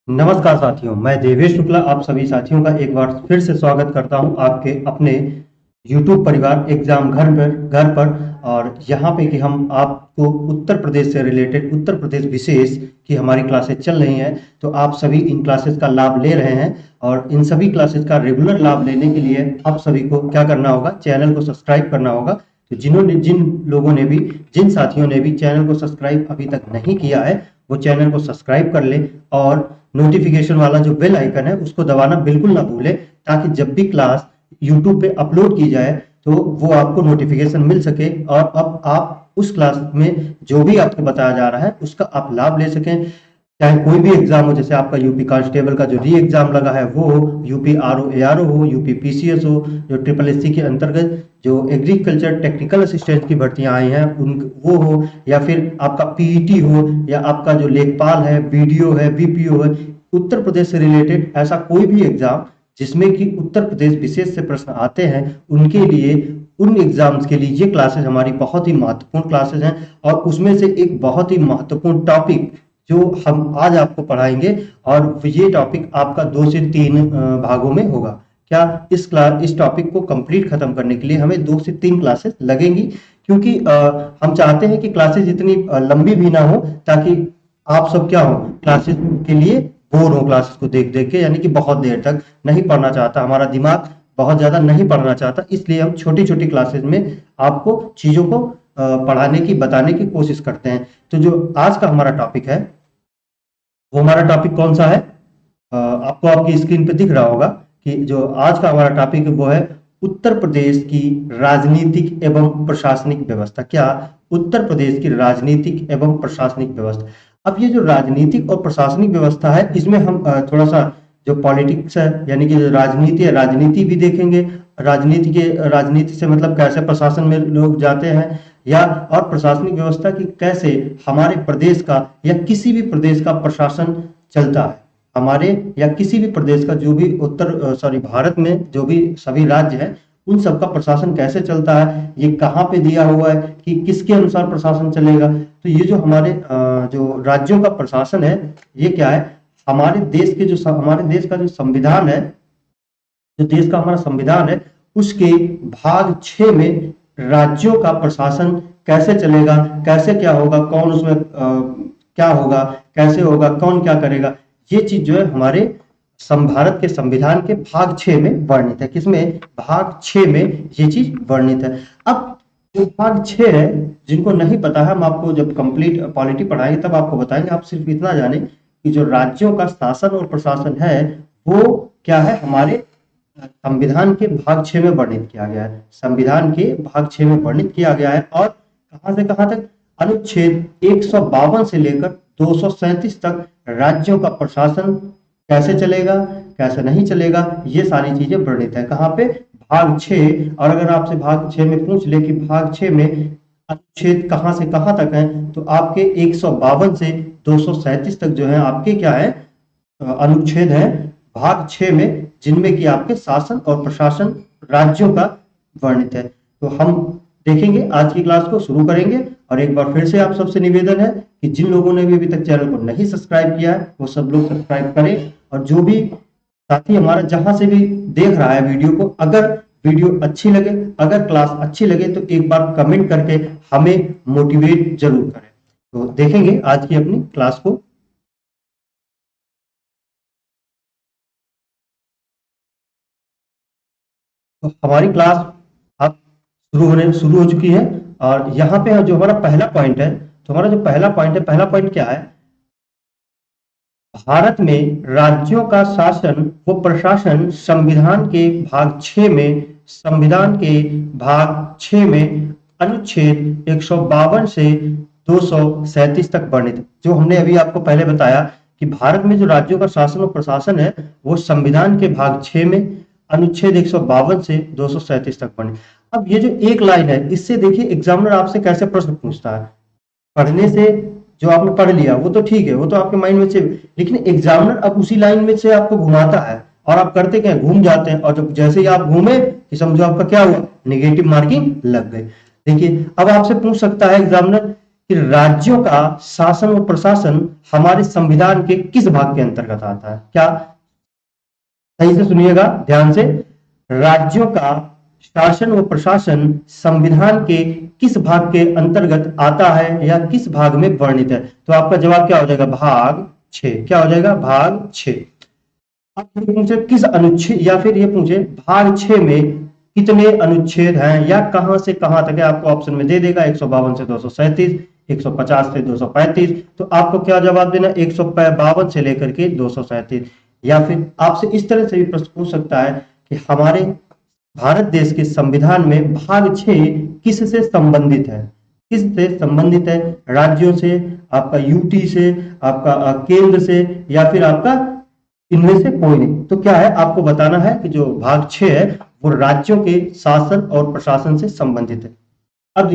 नमस्कार साथियों, मैं देवेश शुक्ला आप सभी साथियों का एक बार फिर से स्वागत करता हूं आपके अपने YouTube परिवार एग्जाम घर पर। और यहाँ पे कि हम आपको उत्तर प्रदेश से रिलेटेड उत्तर प्रदेश विशेष की हमारी क्लासेस चल रही हैं। तो आप सभी इन क्लासेस का लाभ ले रहे हैं और इन सभी क्लासेस का रेगुलर लाभ लेने के लिए आप सभी को क्या करना होगा, चैनल को सब्सक्राइब करना होगा। तो जिन साथियों ने भी चैनल को सब्सक्राइब अभी तक नहीं किया है वो चैनल को सब्सक्राइब कर ले और नोटिफिकेशन वाला जो बेल आइकन है उसको दबाना बिल्कुल ना भूले, ताकि जब भी क्लास यूट्यूब पे अपलोड की जाए तो वो आपको नोटिफिकेशन मिल सके और अब आप उस क्लास में जो भी आपको बताया जा रहा है उसका आप लाभ ले सकें। चाहे कोई भी एग्जाम हो, जैसे आपका यूपी कांस्टेबल का जो री एग्जाम लगा है वो हो, यूपी आरओ एआरओ हो, यूपी पीसीएस हो, जो ट्रिपल एससी के अंतर्गत जो एग्रीकल्चर टेक्निकल असिस्टेंट की भर्तियां आई हैं उन वो हो, या फिर आपका पीईटी हो, या आपका जो लेखपाल है, बीडीओ है, बीपीओ है, उत्तर प्रदेश से रिलेटेड ऐसा कोई भी एग्जाम जिसमें कि उत्तर प्रदेश विशेष से प्रश्न आते हैं, उनके लिए उन एग्जाम्स के लिए ये क्लासेस हमारी बहुत ही महत्वपूर्ण क्लासेस हैं। और उसमें से एक बहुत ही महत्वपूर्ण टॉपिक जो हम आज आपको पढ़ाएंगे, और ये टॉपिक आपका 2 से 3 भागों में होगा। क्या इस टॉपिक को कंप्लीट खत्म करने के लिए हमें 2 से 3 क्लासेस लगेंगी, क्योंकि हम चाहते हैं कि क्लासेस इतनी लंबी भी ना हो ताकि आप सब क्या हो, क्लासेस के लिए बोर हो क्लासेस को देख देख के, यानी कि बहुत देर तक नहीं पढ़ना चाहता, हमारा दिमाग बहुत ज्यादा नहीं पढ़ना चाहता। इसलिए हम छोटी छोटी क्लासेस में आपको चीजों को पढ़ाने की बताने की कोशिश करते हैं। तो जो आज का हमारा टॉपिक है वो हमारा टॉपिक कौन सा है, आपको आपकी स्क्रीन पे दिख रहा होगा कि जो आज का हमारा टॉपिक है वो है उत्तर प्रदेश की राजनीतिक एवं प्रशासनिक व्यवस्था। क्या उत्तर प्रदेश की राजनीतिक एवं प्रशासनिक व्यवस्था। अब ये जो राजनीतिक और प्रशासनिक व्यवस्था है इसमें हम थोड़ा सा जो पॉलिटिक्स है, यानी कि जो राजनीति है, राजनीति भी देखेंगे। राजनीति से मतलब कैसे प्रशासन में लोग जाते हैं, या और प्रशासनिक व्यवस्था की कैसे हमारे प्रदेश का या किसी भी प्रदेश का प्रशासन चलता है। हमारे या किसी भी प्रदेश का जो भी भारत में जो भी सभी राज्य है उन सबका प्रशासन कैसे चलता है, ये कहाँ पे दिया हुआ है कि किसके अनुसार प्रशासन चलेगा। तो ये जो हमारे जो राज्यों का प्रशासन है ये क्या है, हमारे देश का जो संविधान है, जो देश का हमारा संविधान है उसके भाग 6 में राज्यों का प्रशासन कैसे चलेगा, कैसे क्या होगा, कौन उसमें क्या होगा, कैसे होगा, कौन क्या करेगा, ये चीज जो है हमारे भारत के संविधान के भाग 6 में वर्णित है। किसमें, भाग 6 में ये चीज वर्णित है। अब जो भाग 6 है, जिनको नहीं पता है हम आपको जब कंप्लीट पॉलिटी पढ़ाएंगे तब आपको बताएंगे। आप सिर्फ इतना जाने कि जो राज्यों का शासन और प्रशासन है वो क्या है, हमारे संविधान के भाग 6 में वर्णित किया गया है। संविधान के भाग 6 में वर्णित किया गया है और कहां से कहां तक, अनुच्छेद 152 से लेकर 237 तक राज्यों का प्रशासन कैसे चलेगा, कैसे नहीं चलेगा, ये सारी चीजें वर्णित है। कहाँ पे, भाग 6। और अगर आपसे भाग 6 में पूछ ले कि भाग 6 में अनुच्छेद कहां से कहां तक है, तो आपके 152 से 237 तक जो है आपके क्या है, अनुच्छेद है भाग 6 में, जिनमें कि आपके शासन और प्रशासन राज्यों का वर्णित है। तो हम देखेंगे, आज की क्लास को शुरू करेंगे। और एक बार फिर से आप सबसे निवेदन है कि जिन लोगों ने भी अभी तक चैनल को नहीं सब्सक्राइब किया है वो सब लोग सब्सक्राइब करें। और जो भी साथी हमारा जहां से भी देख रहा है वीडियो को, अगर वीडियो अच्छी लगे, अगर क्लास अच्छी लगे तो एक बार कमेंट करके हमें मोटिवेट जरूर करें। तो देखेंगे आज की अपनी क्लास को। तो हमारी क्लास अब शुरू हो चुकी है। और यहाँ पे जो हमारा पहला पॉइंट है, तो हमारा जो पहला पॉइंट क्या है, भारत में राज्यों का शासन व प्रशासन संविधान के भाग 6 में अनुच्छेद 152 से 237 तक वर्णित है। जो हमने अभी आपको पहले बताया कि भारत में जो राज्यों का शासन और प्रशासन है वो संविधान के भाग 6 में अनुच्छेद 152 से 237 तक वर्णित। अब ये जो एक लाइन है, इससे देखिए एग्जामिनर आपसे कैसे प्रश्न पूछता है। पढ़ने से जो आपने पढ़ लिया वो तो ठीक है, वो तो आपके माइंड में से, लेकिन एग्जामिनर अब उसी लाइन में से आपको घुमाता है और आप करते क्या, घूम जाते हैं। और जब जैसे ही आप घूमे कि समझो आपका क्या हुआ, नेगेटिव मार्किंग लग गई। देखिए अब आपसे पूछ सकता है एग्जामिनर कि राज्यों का शासन और प्रशासन हमारे संविधान के किस भाग के अंतर्गत आता है? क्या सही से सुनिएगा ध्यान से। राज्यों का शासन व प्रशासन संविधान के किस भाग के अंतर्गत आता है या किस भाग में वर्णित है? तो आपका जवाब क्या हो जाएगा? भाग 6। क्या हो जाएगा? भाग 6। अब ये पूछे किस अनुच्छेद, या फिर ये पूछे भाग 6 में कितने अनुच्छेद हैं या कहां से कहां तक है? आपको ऑप्शन में दे देगा 152 से 237, 150 से 235। तो आपको क्या जवाब देना? 152 से लेकर के 237। या फिर आपसे इस तरह से भी प्रश्न पूछ सकता है कि हमारे भारत देश के संविधान में भाग 6 किससे संबंधित है? किससे संबंधित है? राज्यों से, आपका यूटी से, आपका केंद्र से, या फिर आपका इनमें से कोई नहीं? तो क्या है, आपको बताना है कि जो भाग 6 है वो राज्यों के शासन और प्रशासन से संबंधित है। अब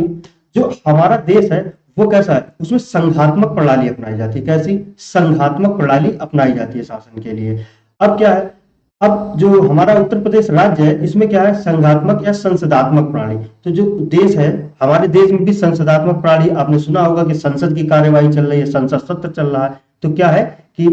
जो हमारा देश है वो कैसा है? उसमें संघात्मक प्रणाली अपनाई जाती है। कैसी? संघात्मक प्रणाली अपनाई जाती है शासन के लिए। अब क्या है, अब जो हमारा उत्तर प्रदेश राज्य है इसमें क्या है? संघात्मक या संसदात्मक प्रणाली। तो जो देश है, हमारे देश में भी संसदात्मक प्रणाली, आपने सुना होगा कि संसद की कार्यवाही चल रही है, संसद सत्र चल रहा है। तो क्या है कि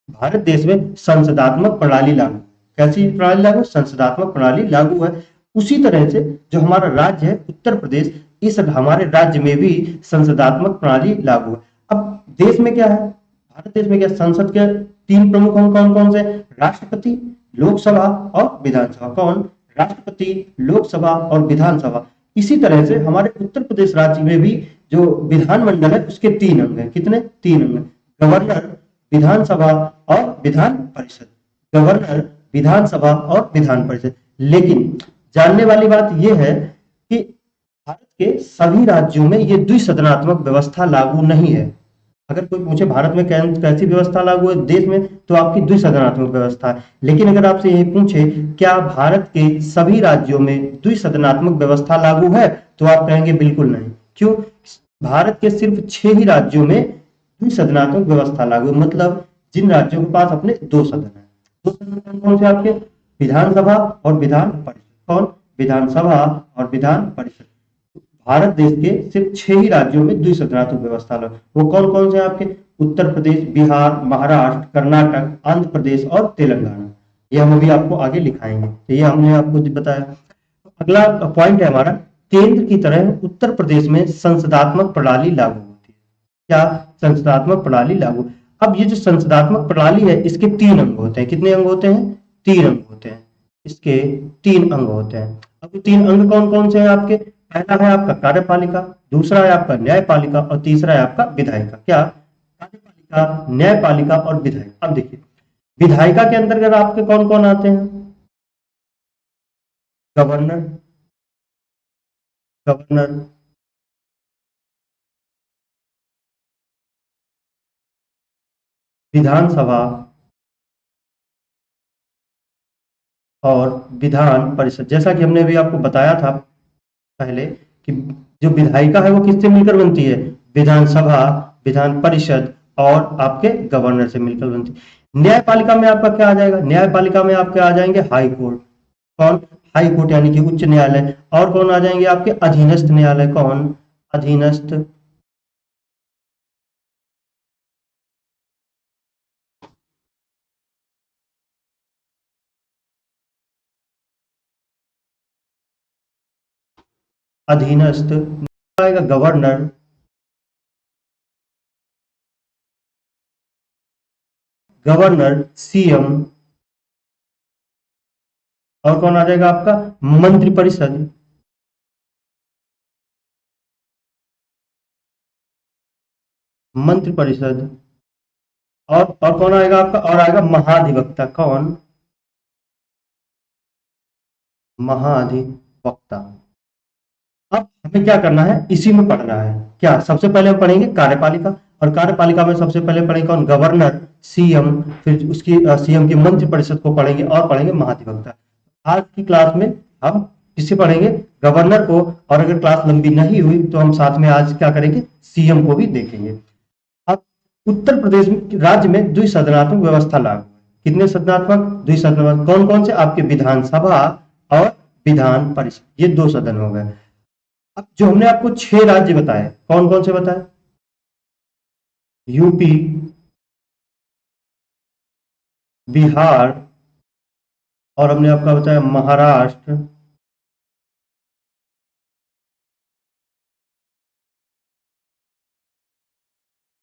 भारत देश में संसदात्मक प्रणाली लागू। कैसी प्रणाली लागू? संसदात्मक प्रणाली लागू है। उसी तरह से जो हमारा राज्य है उत्तर प्रदेश, इस हमारे राज्य में भी संसदात्मक प्रणाली लागू है। अब देश में क्या है, भारत देश में क्या, संसद के 3 प्रमुख अंग कौन कौन से? राष्ट्रपति, लोकसभा और विधानसभा। कौन? राष्ट्रपति, लोकसभा और विधानसभा। इसी तरह से हमारे उत्तर प्रदेश राज्य में भी जो विधानमंडल है उसके 3 अंग है। कितने? 3 अंग। गवर्नर, विधानसभा और विधान परिषद। गवर्नर, विधानसभा और विधान परिषद। लेकिन जानने वाली बात यह है कि भारत के सभी राज्यों में ये द्विसदनात्मक व्यवस्था लागू नहीं है। अगर कोई पूछे भारत में कैसी व्यवस्था लागू है देश में, तो आपकी द्विसदनात्मक व्यवस्था है। लेकिन अगर आपसे ये पूछे क्या भारत के सभी राज्यों में द्विसदनात्मक व्यवस्था लागू है, तो आप कहेंगे बिल्कुल नहीं। क्यों? भारत के सिर्फ 6 ही राज्यों में द्विसदनात्मक व्यवस्था लागू, मतलब जिन राज्यों के पास अपने 2 सदन है। 2 सदन कौन कौन से आपके? विधानसभा और विधान परिषद। कौन? विधानसभा और विधान परिषद। भारत देश के सिर्फ 6 ही राज्यों में द्विसदनात्मक व्यवस्था लागू। वो कौन कौन से आपके? उत्तर प्रदेश, बिहार, महाराष्ट्र, कर्नाटक, आंध्र प्रदेश और तेलंगाना। ये हम अभी आपको आगे लिखाएंगे। तो ये हमने आपको बताया। अगला पॉइंट है हमारा, केंद्र की तरह उत्तर प्रदेश में संसदात्मक प्रणाली लागू होती है। क्या? संसदात्मक प्रणाली लागू। अब ये जो संसदात्मक प्रणाली है इसके 3 अंग होते हैं। कितने अंग होते हैं? 3 अंग होते हैं। इसके 3 अंग होते हैं। अब 3 अंग कौन कौन से हैं आपके? पहला है आपका कार्यपालिका, दूसरा है आपका न्यायपालिका और तीसरा है आपका विधायिका। क्या? कार्यपालिका, न्यायपालिका और विधायिका। अब देखिए विधायिका के अंतर्गत आपके कौन कौन आते हैं? गवर्नर, गवर्नर, विधानसभा और विधान परिषद। जैसा कि हमने अभी आपको बताया था पहले कि जो विधायिका है वो किससे मिलकर बनती है? विधानसभा, विधान परिषद और आपके गवर्नर से मिलकर बनती है। न्यायपालिका में आपका क्या आ जाएगा? न्यायपालिका में आपके आ जाएंगे हाई कोर्ट। कौन? हाई कोर्ट यानी कि उच्च न्यायालय। और कौन आ जाएंगे आपके? अधीनस्थ न्यायालय। कौन? अधीनस्थ, अधीनस्थ आएगा गवर्नर, गवर्नर, सीएम। और कौन आ जाएगा आपका? मंत्रिपरिषद, मंत्रिपरिषद। और कौन आएगा आपका? और आएगा महाधिवक्ता। कौन? महाधिवक्ता। अब हमें क्या करना है? इसी में पढ़ना है। क्या? सबसे पहले हम पढ़ेंगे कार्यपालिका, और कार्यपालिका में सबसे पहले पढ़ेंगे कौन? गवर्नर, सीएम, फिर उसकी सीएम की मंत्रिपरिषद को पढ़ेंगे और पढ़ेंगे महाधिवक्ता। आज की क्लास में हम किसे पढ़ेंगे? गवर्नर को। और अगर क्लास लंबी नहीं हुई तो हम साथ में आज क्या करेंगे? सीएम को भी देखेंगे। अब उत्तर प्रदेश राज्य में द्विसदनात्मक व्यवस्था लागू है। कितने सदनात्मक? द्विसदनात्मक। कौन कौन से? आपके विधानसभा और विधान परिषद, ये 2 सदन हो गए। अब जो हमने आपको 6 राज्य बताए, कौन कौन से बताए? यूपी, बिहार और हमने आपका बताया महाराष्ट्र,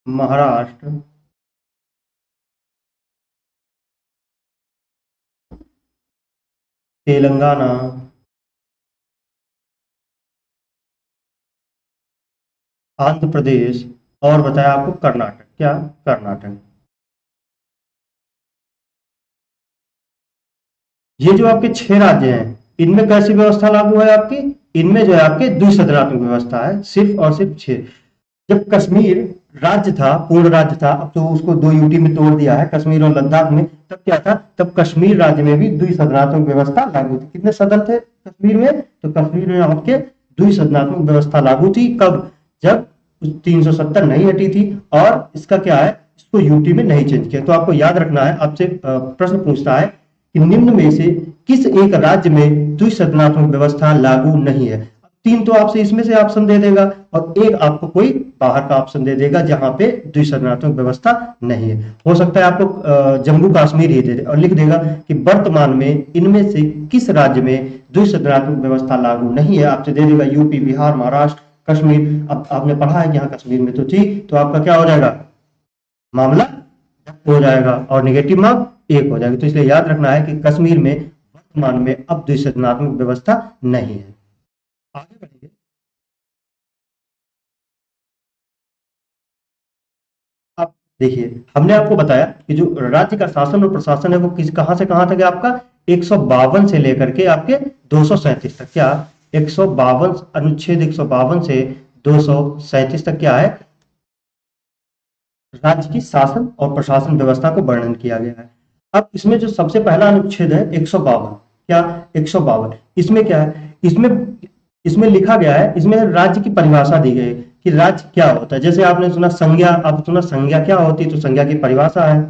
महाराष्ट्र, तेलंगाना, आंध्र प्रदेश और बताया आपको कर्नाटक। क्या? कर्नाटक। ये जो आपके 6 राज्य हैं, इनमें कैसी व्यवस्था लागू है आपकी? इनमें जो है आपके द्विसदनात्मक व्यवस्था है, सिर्फ और सिर्फ 6। जब कश्मीर राज्य था, पूर्ण राज्य था, अब तो उसको 2 यूटी में तोड़ दिया है, कश्मीर और लद्दाख में। तब क्या था? तब कश्मीर राज्य में भी द्विसदनात्मक व्यवस्था लागू थी। कितने सदन थे कश्मीर में? तो कश्मीर में आपके द्विसदनात्मक व्यवस्था लागू थी। कब? जब 370 नहीं हटी थी। और इसका क्या है, इसको यूटी में नहीं चेंज किया। तो आपको याद रखना है, आपसे प्रश्न पूछता है कि निम्न में से किस एक राज्य में द्विसदनात्मक व्यवस्था लागू नहीं है? 3 तो आपसे इसमें से ऑप्शन दे देगा और एक आपको कोई बाहर का ऑप्शन दे देगा जहां पे द्विसदनात्मक व्यवस्था नहीं है। हो सकता है आपको जम्मू कश्मीर ही दे दे और लिख देगा कि वर्तमान में इनमें से किस राज्य में द्विसदनात्मक व्यवस्था लागू नहीं है। आपसे दे देगा यूपी, बिहार, महाराष्ट्र, कश्मीर। अब आपने पढ़ा है कि यहाँ कश्मीर में तो थी, तो आपका क्या हो जाएगा? मामला हो जाएगा और नेगेटिव मार्क 1 हो जाएगा। तो इसलिए याद रखना है कि कश्मीर में वर्तमान में अब द्विसदनात्मक व्यवस्था नहीं है। आगे बढ़ेंगे। अब देखिए, हमने आपको बताया कि जो राज्य का शासन और प्रशासन है वो किस कहां से कहां तक है आपका? 152 से लेकर के आपके 237 तक। क्या? 152, अनुच्छेद 152 से 237 तक क्या है? राज्य की शासन और प्रशासन व्यवस्था को वर्णन किया गया है। अब इसमें जो सबसे पहला अनुच्छेद है 152। क्या? 152। इसमें क्या है? इसमें इसमें लिखा गया है, इसमें राज्य की परिभाषा दी गई है कि राज्य क्या होता है। जैसे आपने सुना संज्ञा, आप सुना संज्ञा क्या होती है, तो संज्ञा की परिभाषा है।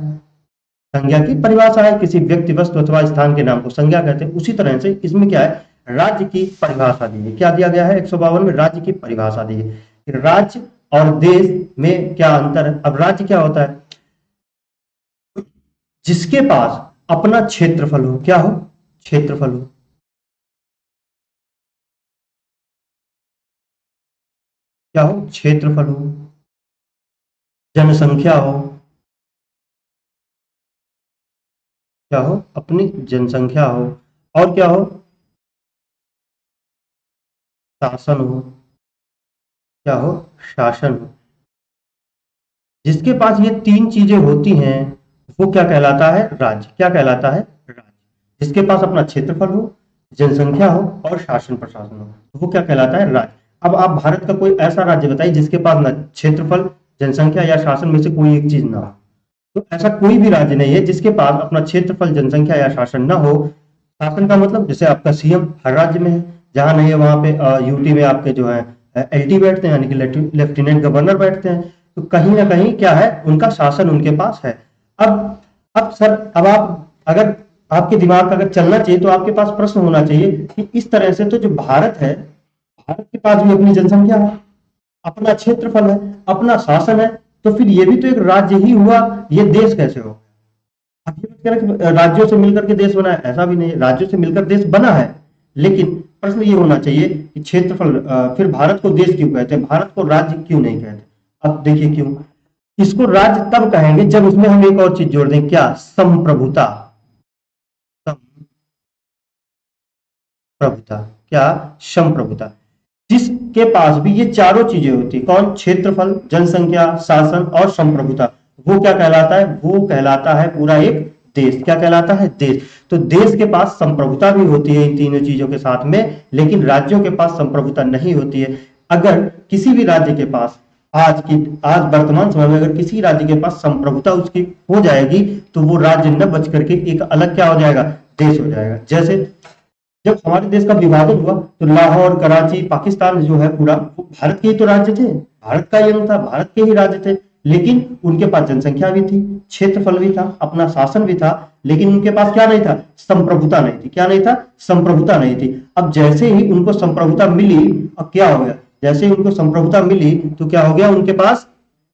संज्ञा की परिभाषा है, किसी व्यक्ति, वस्तु अथवा स्थान के नाम को संज्ञा कहते हैं। उसी तरह से इसमें क्या है? राज्य की परिभाषा दी है। क्या दिया गया है? 152 में राज्य की परिभाषा दी है कि राज्य और देश में क्या अंतर है। अब राज्य क्या होता है? जिसके पास अपना क्षेत्रफल हो। क्या हो? क्षेत्रफल हो। क्या हो? क्षेत्रफल हो, जनसंख्या हो। क्या हो? अपनी जनसंख्या हो। और क्या हो? शासन हो। क्या हो? शासन हो। जिसके पास ये 3 चीजें होती हैं वो क्या कहलाता है? राज्य। क्या कहलाता है? राज्य। जिसके पास अपना क्षेत्रफल हो, जनसंख्या हो और शासन प्रशासन हो, तो वो क्या कहलाता है? राज्य। अब आप भारत का कोई ऐसा राज्य बताइए जिसके पास ना क्षेत्रफल, जनसंख्या या शासन में से कोई एक चीज ना हो। तो ऐसा कोई भी राज्य नहीं है जिसके पास अपना क्षेत्रफल, जनसंख्या या शासन ना हो। शासन का मतलब जैसे आपका सीएम हर राज्य में है, जहां नहीं है वहां पे यूटी में आपके जो है एलटी बैठते हैं, यानी कि लेफ्टिनेंट गवर्नर बैठते हैं। तो कहीं ना कहीं क्या है, उनका शासन उनके पास है। अब सर, अब आप अगर आपके दिमाग का अगर चलना चाहिए तो आपके पास प्रश्न होना चाहिए कि इस तरह से तो जो भारत है, भारत के पास भी अपनी जनसंख्या है, अपना क्षेत्रफल है, अपना शासन है, तो फिर ये भी तो एक राज्य ही हुआ। ये देश कैसे हो? अब ये मत कहना कि राज्यों से मिलकर के देश बना है, ऐसा भी नहीं है। राज्यों से मिलकर देश बना है, लेकिन प्रश्न ये होना चाहिए कि क्षेत्रफल, फिर भारत को देश क्यों कहते हैं, भारत को राज्य क्यों नहीं कहते? अब देखिए क्यों। इसको राज्य तब कहेंगे जब इसमें हम एक और चीज जोड़ दें। क्या? संप्रभुता। संप्रभुता। क्या? संप्रभुता। जिसके पास भी ये चारों चीजें होती, कौन? क्षेत्रफल, जनसंख्या, शासन और संप्रभुता, वो क्या कहलाता है? वो कहलाता है पूरा एक देश। क्या कहलाता है? देश। तो देश के पास संप्रभुता भी होती है इन तीनों चीजों के साथ में, लेकिन राज्यों के पास संप्रभुता नहीं होती है। अगर किसी भी राज्य के पास आज वर्तमान समय में अगर किसी राज्य के पास संप्रभुता उसकी हो जाएगी, तो वो राज्य न बच करके एक अलग क्या हो जाएगा? देश हो जाएगा। जैसे जब हमारे देश का विभाजन हुआ तो लाहौर, कराची, पाकिस्तान जो है पूरा, वो भारत के ही तो राज्य थे, भारत का ही अंग था, भारत के ही राज्य थे। लेकिन उनके पास जनसंख्या भी थी, क्षेत्रफल भी था, अपना शासन भी था, लेकिन उनके पास क्या नहीं था? संप्रभुता नहीं थी। क्या नहीं था? संप्रभुता नहीं थी। अब जैसे ही उनको संप्रभुता मिली, अब क्या हो गया? जैसे ही उनको संप्रभुता मिली तो क्या हो गया? उनके पास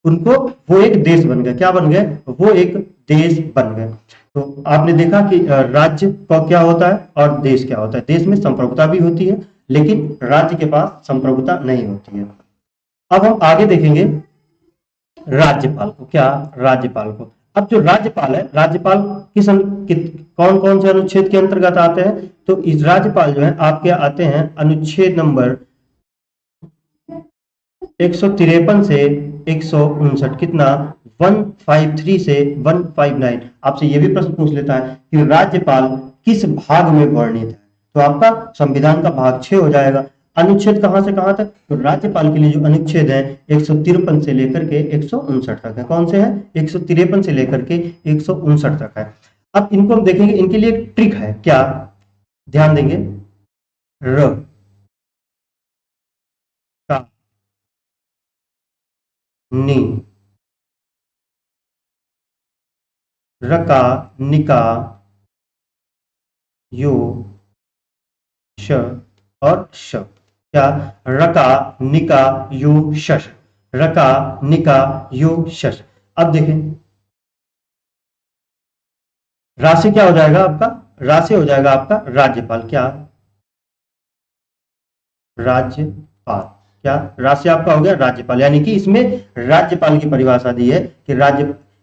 उनको वो एक देश बन गए, क्या बन गए, वो एक देश बन गए। तो आपने देखा कि राज्य का क्या होता है और देश क्या होता है। देश में संप्रभुता भी होती है, लेकिन राज्य के पास संप्रभुता नहीं होती है। अब हम आगे देखेंगे राज्यपाल को। क्या, राज्यपाल को। अब जो राज्यपाल है, राज्यपाल कौन कौन से अनुच्छेद के अंतर्गत आते हैं, तो इस राज्यपाल जो है आपके आते हैं अनुच्छेद नंबर 153 से 159, कितना, 153 से 159। आपसे यह भी प्रश्न पूछ लेता है कि राज्यपाल किस भाग में वर्णित है, तो आपका संविधान का भाग 6 हो जाएगा। अनुच्छेद कहां से कहां तक, तो राज्यपाल के लिए जो अनुच्छेद है 153 से लेकर के 159 तक है। कौन से है, 153 से लेकर के 159 तक है। अब इनको हम देखेंगे, इनके लिए एक ट्रिक है, क्या, ध्यान देंगे, र का नी, रका निका यो श और श। क्या, रका निका यो शश, रका निका यो शश। अब देखें, राशि क्या हो जाएगा आपका, राशि हो जाएगा आपका राज्यपाल। क्या, राज्यपाल। क्या, राशि आपका हो गया राज्यपाल। यानी कि इसमें राज्यपाल की परिभाषा दी है कि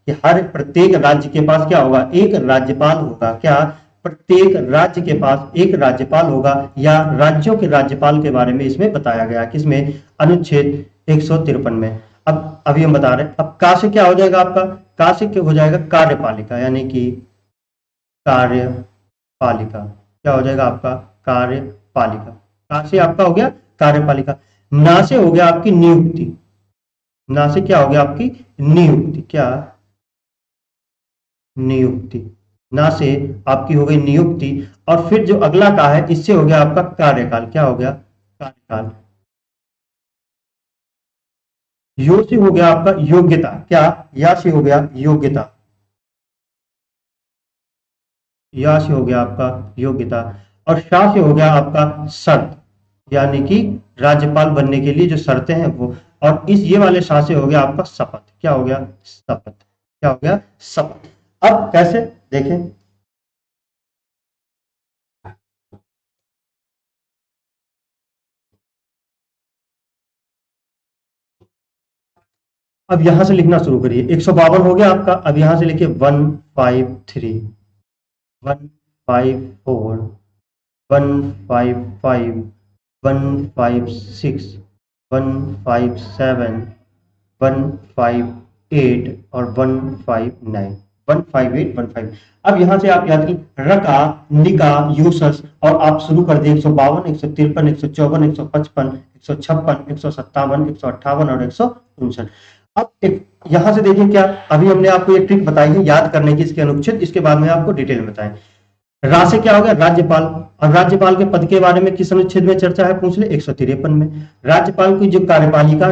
कि हर प्रत्येक राज्य के पास क्या होगा, एक राज्यपाल होगा। क्या, प्रत्येक राज्य के पास एक राज्यपाल होगा, या राज्यों के राज्यपाल के बारे में इसमें बताया गया, किसमें, अनुच्छेद 153 में। अब अभी हम बता रहे हैं। अब का से क्या हो जाएगा आपका, का से क्या हो जाएगा, कार्यपालिका, यानी कि कार्यपालिका। क्या हो जाएगा आपका, कार्यपालिका। का से आपका हो गया कार्यपालिका। ना से हो गया आपकी नियुक्ति, ना से क्या हो गया आपकी नियुक्ति। क्या, नियुक्ति। ना से आपकी हो गई नियुक्ति। और फिर जो अगला का है, इससे हो गया आपका कार्यकाल। क्या हो गया, कार्यकाल। यो से हो गया आपका योग्यता। क्या, या से हो गया योग्यता, या से हो गया आपका योग्यता। और शा से हो गया आपका शर्त, यानी कि राज्यपाल बनने के लिए जो शर्तें हैं वो। और इस ये वाले शा से हो गया आपका शपथ। क्या हो गया, शपथ। क्या हो गया, शपथ। अब कैसे, देखें, अब यहां से लिखना शुरू करिए। 152 हो गया आपका। अब यहां से लिखिए 153, 154, 155, 156, 157, 158 और 159, 158, 158। अब यहां से आप याद कीजिए रका निका यूसस, और आप शुरू कर दिए 152, 153, 154, 155, 156, 157, 158 और 159। अब एक यहां से देखिए, क्या, अभी हमने आपको ये ट्रिक बताई है याद करने की, इसके अनुच्छेद, इसके बाद में आपको डिटेल में बताएं। रा से क्या हो गया, राज्यपाल। अब राज्यपाल के पद के बारे में किस अनुच्छेद में चर्चा है, पूछ ले, 153 में। राज्यपाल की जो कार्यपालिका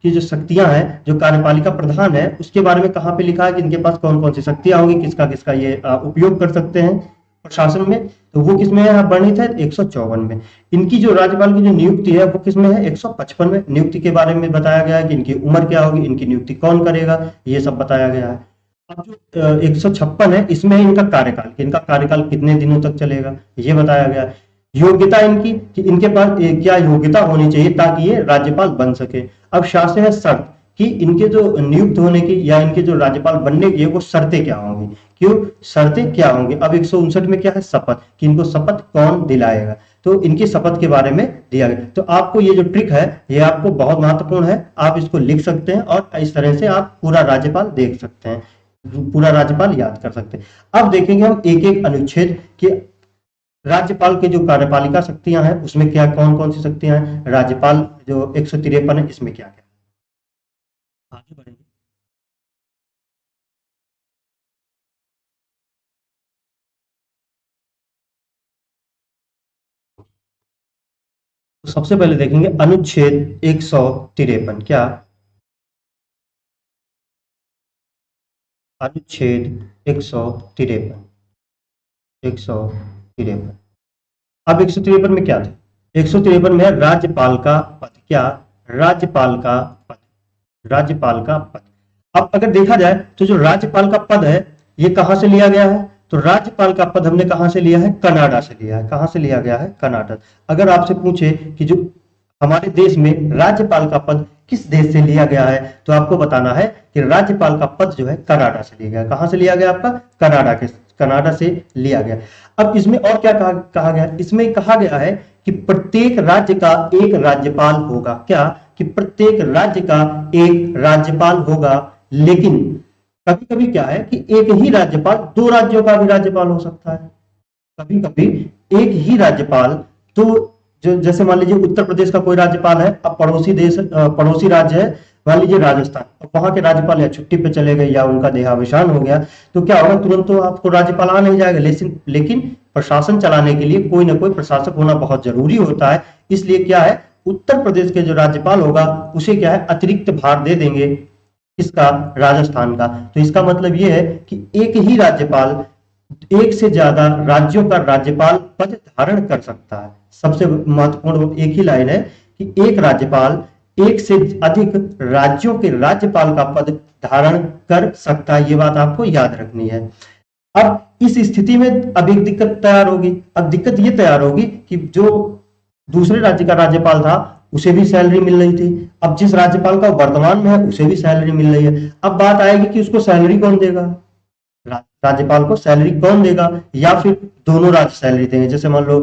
की जो शक्तियां हैं, जो कार्यपालिका प्रधान है, उसके बारे में कहां पे लिखा है कि इनके पास कौन कौन सी शक्तियां होंगी, किसका किसका ये उपयोग कर सकते हैं प्रशासन में, तो वो किसमें है, वर्णित है 154 में। इनकी जो राज्यपाल की जो नियुक्ति है वो किसमें है, 155 में। नियुक्ति के बारे में बताया गया है कि इनकी उम्र क्या होगी, इनकी नियुक्ति कौन करेगा, ये सब बताया गया है। अब जो 156 है, इसमें इनका कार्यकाल, कि इनका कार्यकाल कितने दिनों तक चलेगा, ये बताया गया है। योग्यता इनकी, कि इनके पास क्या योग्यता होनी चाहिए ताकि ये राज्यपाल बन सके। अब शासन है शर्त, कि इनके जो नियुक्त होने की या इनके जो राज्यपाल बनने की है वो शर्तें क्या होंगी, क्यों, शर्तें क्या होंगी। अब 159 में क्या है, शपथ, कि इनको शपथ कौन दिलाएगा, तो इनकी शपथ के बारे में दिया गया। तो आपको ये जो ट्रिक है ये आपको बहुत महत्वपूर्ण है, आप इसको लिख सकते हैं और इस तरह से आप पूरा राज्यपाल देख सकते हैं, पूरा राज्यपाल याद कर सकते हैं। अब देखेंगे हम एक एक अनुच्छेद कि राज्यपाल के जो कार्यपालिका शक्तियां हैं उसमें क्या कौन कौन सी शक्तियां हैं, राज्यपाल जो 153 है इसमें क्या क्या। आगे बढ़ेंगे। तो सबसे पहले देखेंगे अनुच्छेद 153। क्या, अनुच्छेद 153, 153। अब 153 में क्या था, 153 में है राज्यपाल का पद। क्या, राज्यपाल का पद, राज्यपाल का पद। अब अगर देखा जाए तो जो राज्यपाल का पद है ये कहां से लिया गया है, तो राज्यपाल का पद हमने कहां से लिया है, कनाडा से लिया है। कहां से लिया गया है, कनाडा। अगर आपसे पूछे कि जो हमारे देश में राज्यपाल का पद किस देश से लिया गया है, तो आपको बताना है कि राज्यपाल का पद जो है कनाडा से लिया गया। कहां से लिया गया आपका, कनाडा से लिया गया। अब इसमें और क्या कहा गया, इसमें कहा गया है कि प्रत्येक राज्य का एक राज्यपाल होगा। क्या, कि प्रत्येक राज्य का एक राज्यपाल होगा, लेकिन कभी कभी क्या है कि एक ही राज्यपाल दो राज्यों का भी राज्यपाल हो सकता है। कभी कभी एक ही राज्यपाल, तो जो जैसे मान लीजिए उत्तर प्रदेश का कोई राज्यपाल है, अब पड़ोसी राज्य है, मान लीजिए राजस्थान, अब वहां के राज्यपाल या छुट्टी पे चले गए या उनका देहावसान हो गया, तो क्या होगा, तुरंत तो आपको राज्यपाल आ नहीं जाएगा, लेकिन प्रशासन चलाने के लिए कोई ना कोई प्रशासक होना बहुत जरूरी होता है। इसलिए क्या है, उत्तर प्रदेश के जो राज्यपाल होगा उसे क्या है, अतिरिक्त भार दे देंगे, इसका, राजस्थान का। तो इसका मतलब यह है कि एक ही राज्यपाल एक से ज्यादा राज्यों का राज्यपाल पद धारण कर सकता है। सबसे महत्वपूर्ण एक ही लाइन है कि एक राज्यपाल एक से अधिक राज्यों के राज्यपाल का पद धारण कर सकता है। ये बात आपको याद रखनी है। अब इस स्थिति में अब एक दिक्कत तैयार होगी। अब दिक्कत ये तैयार होगी कि जो दूसरे राज्य का राज्यपाल था उसे भी सैलरी मिल रही थी, अब जिस राज्यपाल का वर्तमान में है उसे भी सैलरी मिल रही है। अब बात आएगी कि उसको सैलरी कौन देगा, राज्यपाल को सैलरी कौन देगा, या फिर दोनों राज्य सैलरी देंगे। जैसे मान लो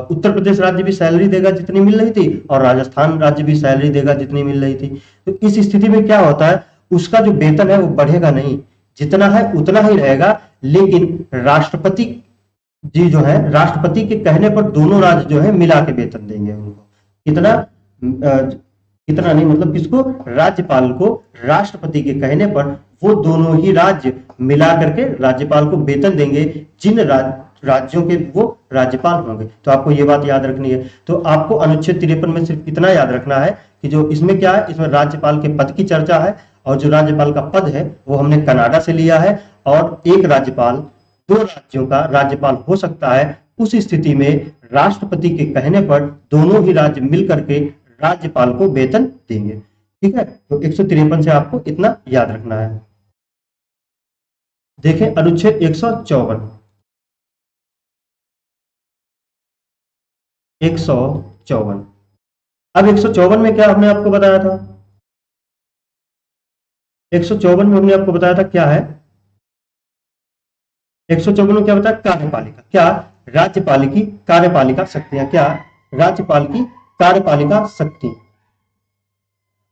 उत्तर प्रदेश राज्य भी सैलरी देगा जितनी मिल रही थी, और राजस्थान राज्य भी सैलरी देगा जितनी मिल रही थी। तो इस स्थिति में क्या होता है, उसका जो वेतन है वो बढ़ेगा नहीं, जितना है उतना ही रहेगा। लेकिन राष्ट्रपति जी जो है, राष्ट्रपति के कहने पर दोनों राज्य जो है मिला के वेतन देंगे उनको। कितना, इतना नहीं, मतलब किसको, राज्यपाल को राष्ट्रपति के कहने पर वो दोनों ही राज्य मिला करके राज्यपाल को वेतन देंगे, जिन राज्यों के वो राज्यपाल होंगे। तो आपको ये बात याद रखनी है। तो आपको अनुच्छेद 53 में सिर्फ इतना याद रखना है कि जो इसमें क्या है, इसमें राज्यपाल के पद की चर्चा है, और जो राज्यपाल का पद है वो हमने कनाडा से लिया है, और एक राज्यपाल दो राज्यों का राज्यपाल हो सकता है। उस स्थिति में राष्ट्रपति के कहने पर दोनों ही राज्य मिलकर के राज्यपाल को वेतन देंगे। ठीक है, तो 153 से आपको इतना याद रखना है। देखें अनुच्छेद 154, 154। अब 154 में क्या हमने आपको बताया था, 154 में हमने आपको बताया था क्या है, 154 में क्या बताया, कार्यपालिका। क्या, राज्यपाल की कार्यपालिका शक्तियां। क्या, राज्यपाल की कार्यपालिका शक्ति।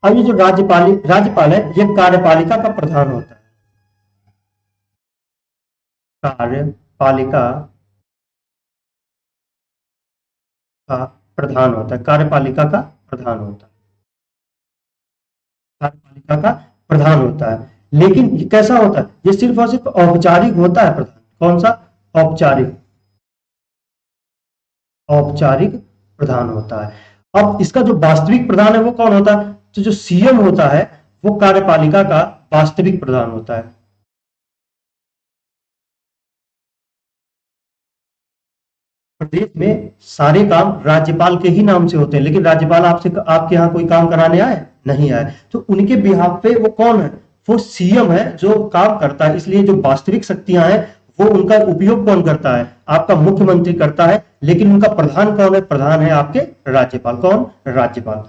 अब ये जो राज्यपाल है ये कार्यपालिका का प्रधान होता है, कार्यपालिका का प्रधान होता है, कार्यपालिका का प्रधान होता है, कार्यपालिका का प्रधान होता है। लेकिन ये कैसा होता है, ये सिर्फ और सिर्फ औपचारिक होता है प्रधान। कौन सा, औपचारिक, औपचारिक प्रधान होता है। अब इसका जो वास्तविक प्रधान है वो कौन होता है, तो जो सीएम होता है वो कार्यपालिका का वास्तविक प्रधान होता है। प्रदेश में सारे काम राज्यपाल के ही नाम से होते हैं, लेकिन राज्यपाल आपके यहाँ कोई काम कराने आए, नहीं आए, तो उनके बिहाफ पे वो कौन है, वो सीएम है जो काम करता है। इसलिए जो वास्तविक शक्तियां हैं वो उनका उपयोग कौन करता है, आपका मुख्यमंत्री करता है। लेकिन उनका प्रधान कौन है, प्रधान है आपके राज्यपाल। कौन, राज्यपाल।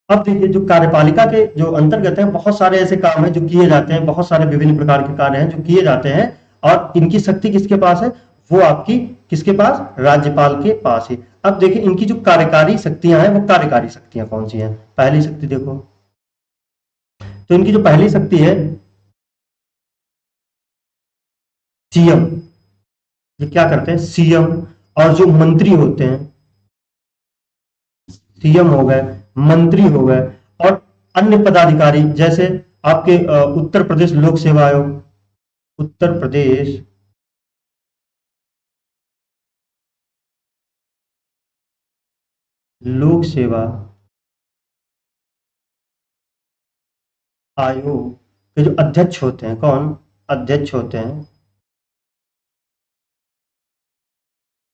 अब देखिए जो कार्यपालिका के जो अंतर्गत है बहुत सारे ऐसे काम हैं जो किए जाते हैं, बहुत सारे विभिन्न प्रकार के कार्य हैं जो किए जाते हैं, और इनकी शक्ति किसके पास है, वो आपकी किसके पास, राज्यपाल के पास है। अब देखिए इनकी जो कार्यकारी शक्तियां हैं वो कार्यकारी शक्तियां कौन सी हैं। पहली शक्ति देखो, तो इनकी जो पहली शक्ति है सीएम, ये क्या करते हैं, सीएम। और जो मंत्री होते हैं, सीएम हो गए, मंत्री हो गए, और अन्य पदाधिकारी जैसे आपके उत्तर प्रदेश लोक सेवा आयोग, उत्तर प्रदेश लोक सेवा आयोग के जो अध्यक्ष होते हैं, कौन, अध्यक्ष होते हैं,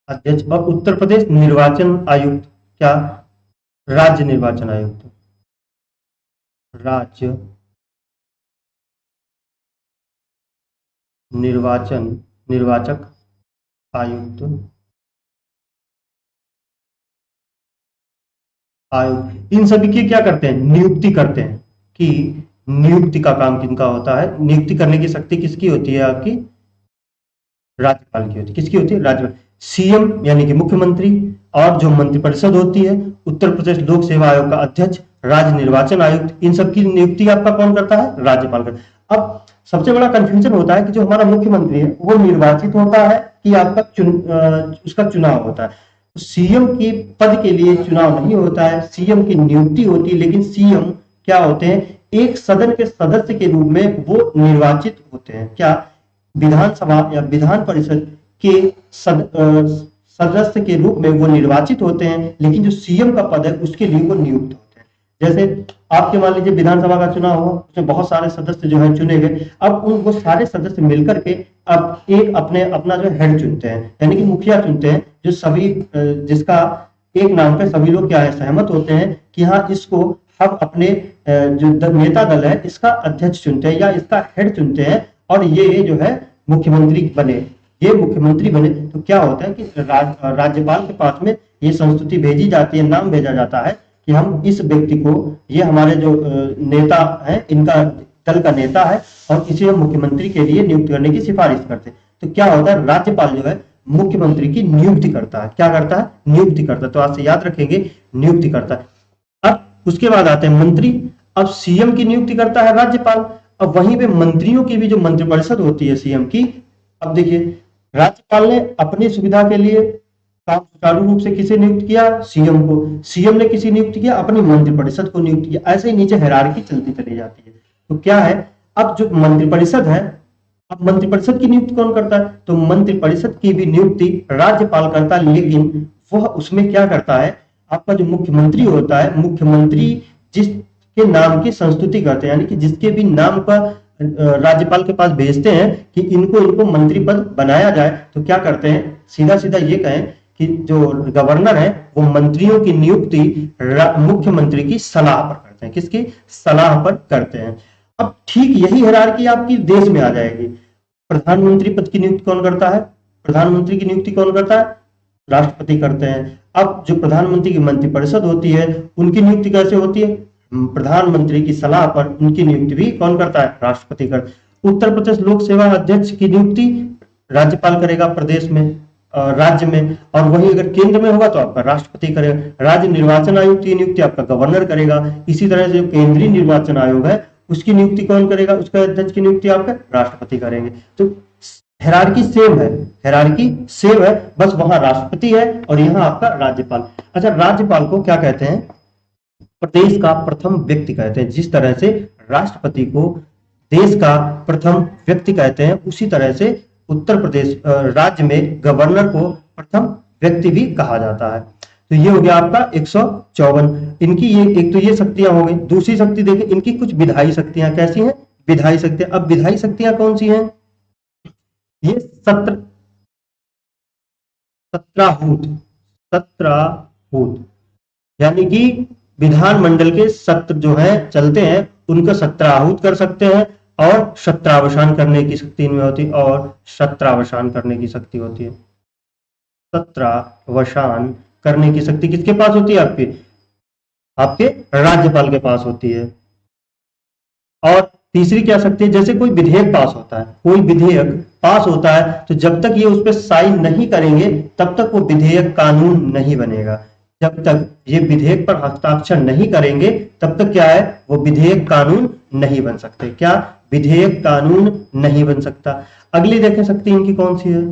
अध्यक्ष। और उत्तर प्रदेश निर्वाचन आयुक्त, क्या? राज्य निर्वाचन आयुक्त, राज्य निर्वाचक आयुक्त, आयुक्त इन सभी की क्या करते हैं? नियुक्ति करते हैं। कि नियुक्ति का काम किनका होता है? नियुक्ति करने की शक्ति किसकी होती है? आपकी राज्यपाल की होती है। किसकी होती है? राज्यपाल। सीएम यानी कि मुख्यमंत्री, और जो मंत्रिपरिषद होती है, उत्तर प्रदेश लोक सेवा आयोग का अध्यक्ष, राज्य निर्वाचन आयुक्त, इन सब की नियुक्ति आपका कौन करता है? राज्यपाल करता है। अब सबसे बड़ा कंफ्यूजन होता है कि जो हमारा मुख्यमंत्री है वो निर्वाचित होता है कि आपका उसका चुनाव होता है। सीएम के पद के लिए चुनाव नहीं होता है, सीएम की नियुक्ति होती है। लेकिन सीएम क्या होते हैं? एक सदन के सदस्य के रूप में वो निर्वाचित होते हैं। क्या? विधानसभा या विधान परिषद के सदस्य के रूप में वो निर्वाचित होते हैं, लेकिन जो सीएम का पद है उसके लिए वो नियुक्त होते हैं। जैसे आपके मान लीजिए विधानसभा का चुनाव हुआ, उसमें बहुत सारे सदस्य जो है चुने गए। अब उन वो सारे सदस्य मिलकर के अब एक अपना जो हेड चुनते हैं, यानी कि मुखिया चुनते हैं, जो सभी जिसका एक नाम पे सभी लोग क्या है? सहमत होते हैं कि हाँ, इसको हम अपने जो नेता दल है इसका अध्यक्ष चुनते हैं या इसका हेड चुनते हैं, और ये जो है मुख्यमंत्री बने। ये मुख्यमंत्री बने तो क्या होता है कि राज्यपाल के पास में ये संस्तुति भेजी जाती है, नाम भेजा जाता है कि हम इस व्यक्ति को, ये हमारे जो नेता है, इनका दल का नेता है, और इसे हम मुख्यमंत्री के लिए नियुक्त करने की सिफारिश करते हैं। तो क्या होता है? राज्यपाल जो है मुख्यमंत्री की नियुक्ति करता है। क्या करता है? नियुक्ति करता है। तो आज से याद रखेंगे, नियुक्ति करता है। अब उसके बाद आते हैं मंत्री। अब सीएम की नियुक्ति करता है राज्यपाल। अब वहीं पे मंत्रियों की भी जो मंत्रिपरिषद होती है सीएम की, अब देखिए, राज्यपाल ने अपनी सुविधा के लिए काम सुचारू रूप से किसे नियुक्त किया? सीएम को। सीएम ने किसी नियुक्त किया? अपनी मंत्रिपरिषद को नियुक्त किया। ऐसे ही नीचे हायरार्की चलती चली जाती है। तो क्या है? अब जो मंत्रिपरिषद है, अब मंत्रिपरिषद की नियुक्ति कौन करता है? तो मंत्रिपरिषद की भी नियुक्ति राज्यपाल करता है, लेकिन वह उसमें क्या करता है? आपका जो मुख्यमंत्री होता है, मुख्यमंत्री जिसके नाम की संस्तुति करते हैं, यानी कि जिसके भी नाम का राज्यपाल के पास भेजते हैं कि इनको मंत्री पद बनाया जाए, तो क्या करते हैं? सीधा सीधा ये कहें कि जो गवर्नर है वो मंत्रियों की नियुक्ति मुख्यमंत्री की सलाह पर करते हैं। किसकी सलाह पर करते हैं? अब ठीक यही हायरार्की आपकी देश में आ जाएगी। प्रधानमंत्री पद की नियुक्ति कौन करता है? प्रधानमंत्री की नियुक्ति कौन करता है? राष्ट्रपति करते हैं। अब जो प्रधानमंत्री की मंत्रिपरिषद होती है उनकी नियुक्ति कैसे होती है? प्रधानमंत्री की सलाह पर उनकी नियुक्ति भी कौन करता है? राष्ट्रपति कर। उत्तर प्रदेश लोक सेवा अध्यक्ष की नियुक्ति राज्यपाल करेगा प्रदेश में, राज्य में, और वही अगर केंद्र में होगा तो आपका राष्ट्रपति करेगा। राज्य निर्वाचन आयुक्त की नियुक्ति आपका गवर्नर करेगा। इसी तरह से जो केंद्रीय निर्वाचन आयोग है उसकी नियुक्ति कौन करेगा? उसका अध्यक्ष की नियुक्ति आपका राष्ट्रपति करेंगे। तो हायरार्की सेम है, हायरार्की सेम है, बस वहां राष्ट्रपति है और यहाँ आपका राज्यपाल। अच्छा, राज्यपाल को क्या कहते हैं? प्रदेश का प्रथम व्यक्ति कहते हैं। जिस तरह से राष्ट्रपति को देश का प्रथम व्यक्ति कहते हैं, उसी तरह से उत्तर प्रदेश राज्य में गवर्नर को प्रथम व्यक्ति भी कहा जाता है। तो ये हो गया आपका 154। इनकी ये एक तो ये शक्तियां हो गई। दूसरी शक्ति देखिए, इनकी कुछ विधायी शक्तियां कैसी हैं? विधायी शक्तियां। अब विधायी शक्तियां कौन सी हैं? ये सत्राहूत, सत्राहूत, यानी कि विधानमंडल के सत्र जो है चलते हैं उनको सत्राहूत कर सकते हैं, और सत्रावसान करने की शक्ति इनमें होती है, और सत्रावसान करने की शक्ति होती है। सत्रावसान करने की शक्ति किसके पास होती है? आपके आपके राज्यपाल के पास होती है। और तीसरी क्या शक्ति है? जैसे कोई विधेयक पास होता है, कोई विधेयक पास होता है, तो जब तक ये उस पर साइन नहीं करेंगे तब तक वो विधेयक कानून नहीं बनेगा। जब तक ये विधेयक पर हस्ताक्षर नहीं करेंगे तब तक क्या है? वो विधेयक कानून नहीं बन सकते। क्या? विधेयक कानून नहीं बन सकता। अगली देखें शक्ति इनकी कौन सी है?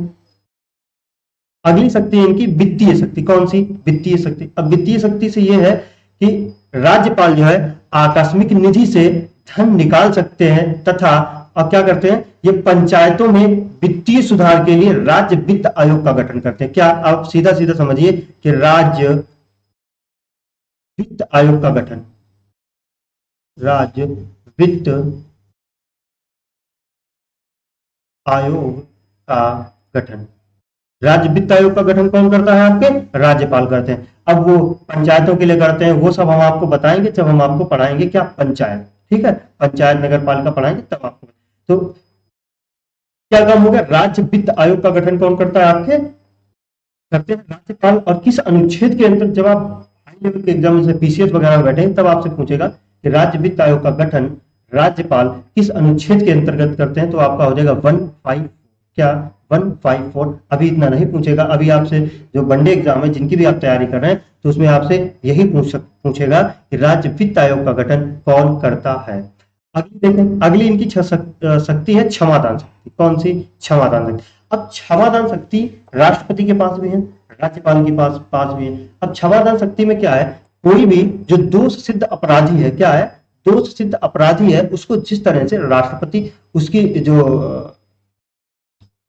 अगली शक्ति है इनकी वित्तीय शक्ति। कौन सी? वित्तीय शक्ति। अब वित्तीय शक्ति से यह है कि राज्यपाल जो है आकस्मिक निधि से धन निकाल सकते हैं, तथा अब क्या करते हैं? ये पंचायतों में वित्तीय सुधार के लिए राज्य वित्त आयोग का गठन करते हैं। क्या? आप सीधा सीधा समझिए कि राज्य वित्त आयोग का गठन, राज्य वित्त आयोग का गठन, राज्य वित्त आयोग का गठन कौन करता है? आपके राज्यपाल करते हैं। अब वो पंचायतों के लिए करते हैं, वो सब हम आपको बताएंगे जब हम आपको पढ़ाएंगे क्या, पंचायत। ठीक है, पंचायत नगर पालिका पढ़ाएंगे तब आपको। तो क्या काम हो गया, राज्य वित्त आयोग का गठन कौन करता है, आपके करते हैं राज्यपाल। और किस अनुच्छेद के अंतर्गत, जब आप हाई लेवल के एग्जाम में पीसीएस वगैरह में बैठे तब आपसे पूछेगा कि राज्य वित्त आयोग का गठन राज्यपाल किस अनुच्छेद के अंतर्गत करते हैं, तो आपका हो जाएगा 154, क्या 154। अभी इतना नहीं पूछेगा, अभी आपसे जो वनडे एग्जाम है जिनकी भी आप तैयारी कर रहे हैं तो उसमें आपसे यही पूछेगा कि राज्य वित्त आयोग का गठन कौन करता है। अगली देखें, अगली इनकी शक्ति है क्षमादान शक्ति। कौन सी, क्षमादान शक्ति। अब क्षमादान शक्ति राष्ट्रपति के पास भी है, राज्यपाल के पास भी है। अब क्षमादान शक्ति में क्या है, कोई भी जो दोष सिद्ध अपराधी है, क्या है, दोष सिद्ध अपराधी है, उसको जिस तरह से राष्ट्रपति उसकी जो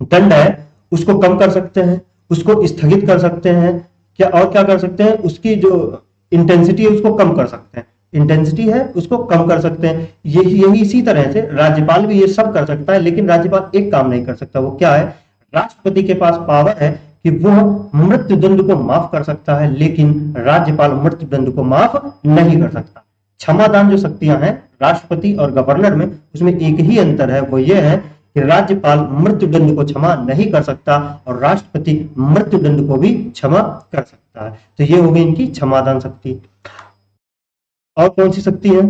दंड है उसको कम कर सकते हैं, उसको स्थगित कर सकते हैं, क्या और क्या कर सकते हैं, उसकी जो इंटेंसिटी है उसको कम कर सकते हैं, इंटेंसिटी है उसको कम कर सकते हैं। यही इसी तरह से राज्यपाल भी ये सब कर सकता है, लेकिन राज्यपाल एक काम नहीं कर सकता, वो क्या है, राष्ट्रपति के पास पावर है कि वह मृत्युदंड को माफ कर सकता है, लेकिन राज्यपाल मृत्युदंड को माफ नहीं कर सकता। क्षमादान जो शक्तियां हैं राष्ट्रपति और गवर्नर में, उसमें एक ही अंतर है, वो ये है कि राज्यपाल मृत्युदंड को क्षमा नहीं कर सकता और राष्ट्रपति मृत्युदंड को भी क्षमा कर सकता है। तो ये हो गई इनकी क्षमादान शक्ति। और कौन सी शक्ति है,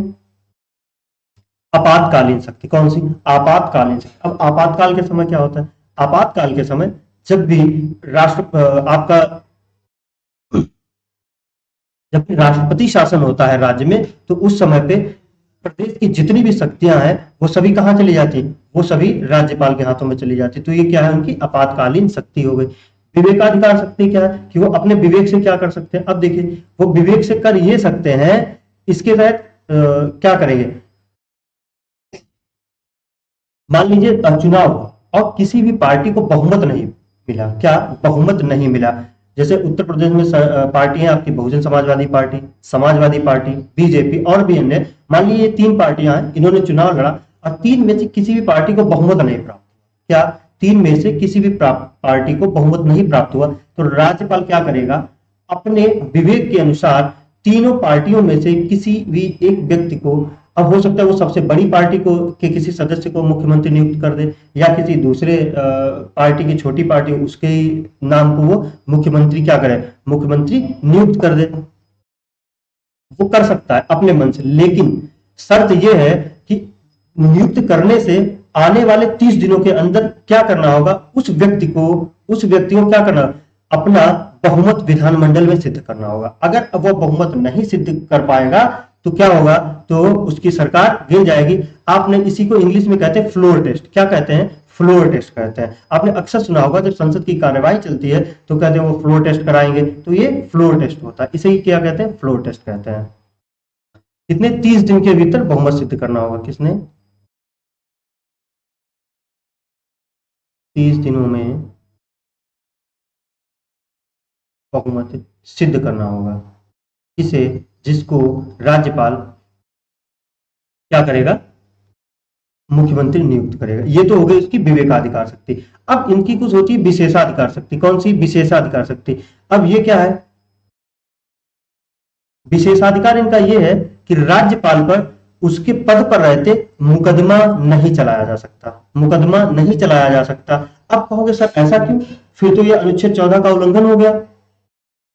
आपातकालीन शक्ति। कौन सी, आपातकालीन शक्ति। अब आपातकाल के समय क्या होता है, आपातकाल के समय जब भी जब भी राष्ट्रपति शासन होता है राज्य में, तो उस समय पे प्रदेश की जितनी भी शक्तियां हैं वो सभी कहां चली जाती, वो सभी राज्यपाल के हाथों में चली जाती। तो ये क्या है, उनकी आपातकालीन शक्ति हो गई। विवेकाधिकार शक्ति क्या है, कि वो अपने विवेक से क्या कर सकते हैं। अब देखिए, वो विवेक से कर ये सकते हैं, इसके तहत क्या करेंगे, मान लीजिए चुनाव और किसी भी पार्टी को बहुमत नहीं मिला, क्या बहुमत नहीं मिला। जैसे उत्तर प्रदेश में पार्टी है आपकी, बहुजन समाजवादी पार्टी, बीजेपी और भी अन्य। मान लीजिए 3 पार्टियां हैं, इन्होंने चुनाव लड़ा और 3 में से किसी भी पार्टी को बहुमत नहीं प्राप्त, क्या 3 में से किसी भी पार्टी को बहुमत नहीं प्राप्त हुआ, तो राज्यपाल क्या करेगा, अपने विवेक के अनुसार तीनों पार्टियों में से किसी भी एक व्यक्ति को, अब हो सकता है वो सबसे बड़ी पार्टी को के किसी सदस्य को मुख्यमंत्री नियुक्त कर दे, या किसी दूसरे पार्टी की छोटी पार्टी उसके नाम को वो मुख्यमंत्री क्या करे, मुख्यमंत्री नियुक्त कर दे। वो कर सकता है अपने मन से, लेकिन शर्त यह है कि नियुक्त करने से आने वाले 30 दिनों के अंदर क्या करना होगा, उस व्यक्ति को क्या करना, अपना बहुमत विधानमंडल में सिद्ध करना होगा। अगर वो बहुमत नहीं सिद्ध कर पाएगा तो क्या होगा, तो उसकी सरकार गिर जाएगी। आपने इसी को इंग्लिश में कहते हैं फ्लोर टेस्ट। क्या कहते हैं, फ्लोर टेस्ट कहते हैं। आपने अक्सर सुना होगा जब संसद की कार्यवाही चलती है तो कहते हैं वो फ्लोर टेस्ट कराएंगे, तो ये फ्लोर टेस्ट होता है। इसे ही क्या कहते हैं, फ्लोर टेस्ट कहते हैं। कितने, 30 दिन के भीतर बहुमत सिद्ध करना होगा। किसने, 30 दिनों में बहुमत सिद्ध करना होगा। इसे, जिसको राज्यपाल क्या करेगा, मुख्यमंत्री नियुक्त करेगा। ये तो हो गई उसकी विवेकाधिकार शक्ति। अब इनकी कुछ होती है विशेषाधिकार शक्ति। कौन सी, विशेषाधिकार शक्ति। अब ये क्या है, विशेषाधिकार इनका ये है कि राज्यपाल पर उसके पद पर रहते मुकदमा नहीं चलाया जा सकता, मुकदमा नहीं चलाया जा सकता। अब कहोगे सर ऐसा क्यों, फिर तो ये अनुच्छेद 14 का उल्लंघन हो गया।